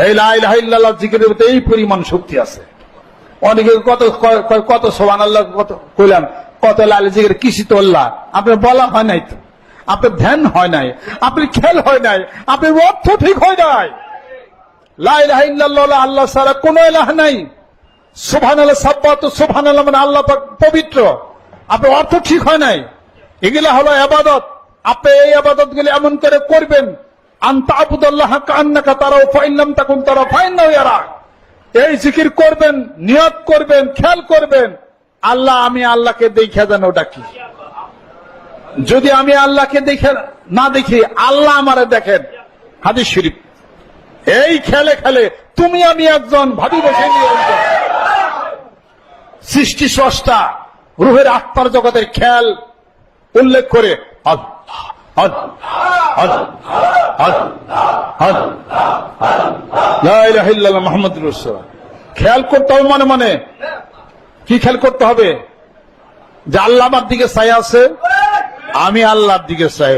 এই লা ইলাহা ইল্লাল্লাহ জিকিরের মধ্যে এই পরিমাণ শক্তি আছে। অনেকে কত কত সুবহানাল্লাহ কত কইলাম, কত লা ইলাহা জিকির কিসি তো আল্লাহ, আপনার বলা হয় নাই তো, আপনার ধ্যান হয় নাই, আপনার খেয়াল হয় নাই, আপনার অর্থ ঠিক হয় নাই। লা ইলাহা ইল্লাল্লাহ আল্লাহ ছাড়া কোনো ইলাহ নাই। সুবহানাল্লাহ সাব্বাত, সুবহানাল্লাহ মানে আল্লাহ পাক পবিত্র, আপনার অর্থ ঠিক হয় নাই। এগুলা হলো ইবাদত। আপনি এই ইবাদত গুলো এমন করে করবেন, আনতা আবুদাল্লাহ কান্নাকা তারাও ফাইন লাম তাকুন তারা ফাইন্নাহু ইয়ারাক। এই জিকির করবেন, নিয়ত করবেন, খেয়াল করবেন, আল্লাহ আমি আল্লাহকে দেখে যেন ডাকি। যদি আমি আল্লাহকে দেখে না দেখি, আল্লাহ আমারে দেখেন। হাদিস শরীফ। এই খেলে খেলে তুমি আমি একজন, ভাবি বসে নিয়ে সৃষ্টি স্রষ্টা রুহের আত্মার জগতের খেয়াল উল্লেখ করে আল্লাহ আল্লাহ আল্লাহ আল্লাহ লা ইলাহা ইল্লাল্লাহ মুহাম্মাদুর রাসূলুল্লাহ। খেয়াল করতে হবে, মানে মানে কি খেয়াল করতে হবে? যে আল্লাহ আমার দিকে চাই আছে, আমি আল্লাহর দিকে চাই।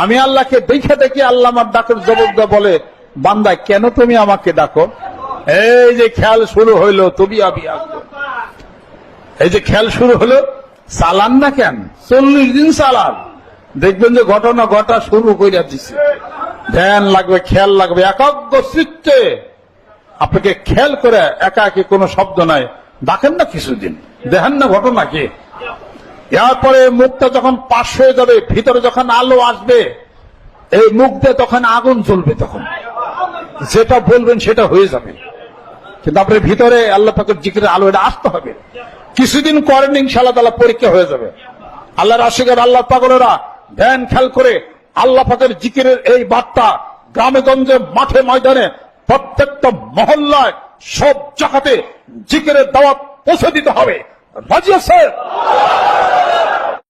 আমি আল্লাহকে দেখে দেখি আল্লাহ আমার ডাকের জবাব দেয়, বলে বান্দা কেন তুমি আমাকে ডাকো? এই যে খেয়াল শুরু হইলো, তুমি আমি এই যে খেয়াল শুরু হলো, চালান না কেন? 40 দিন চালান, দেখবেন যে ঘটনা ঘটা শুরু করে দিচ্ছে। ধ্যান লাগবে, খেয়াল লাগবে, একাগ্র চিত্তে আপনাকে খেয়াল করে, একা একে কোনো শব্দ নাই, ডাকেন না কিছুদিন, দেখেন না ঘটনা কি। এরপরে মুখটা যখন পাশ হয়ে যাবে, ভিতরে যখন আলো আসবে, এই মুখ দিয়ে তখন আগুন জ্বলবে, তখন যেটা বলবেন সেটা হয়ে যাবে। কিন্তু আপনার ভিতরে আল্লাহ পাকের জিকিরের আলো এটা আসতে হবে। কিছুদিন করেন, ইনশাআল্লাহ তাআলা পরীক্ষা হয়ে যাবে। আল্লাহর আশিকের, আল্লাহ পাগলেরা ধ্যান খেয়াল করে আল্লাহ পাকের জিকিরের এই বার্তা গ্রামে গঞ্জে, মাঠে ময়দানে, প্রত্যেকটা মহল্লায়, সব জায়গাতে জিকিরের দাওয়াত পৌঁছে দিতে হবে। রাজি আছে?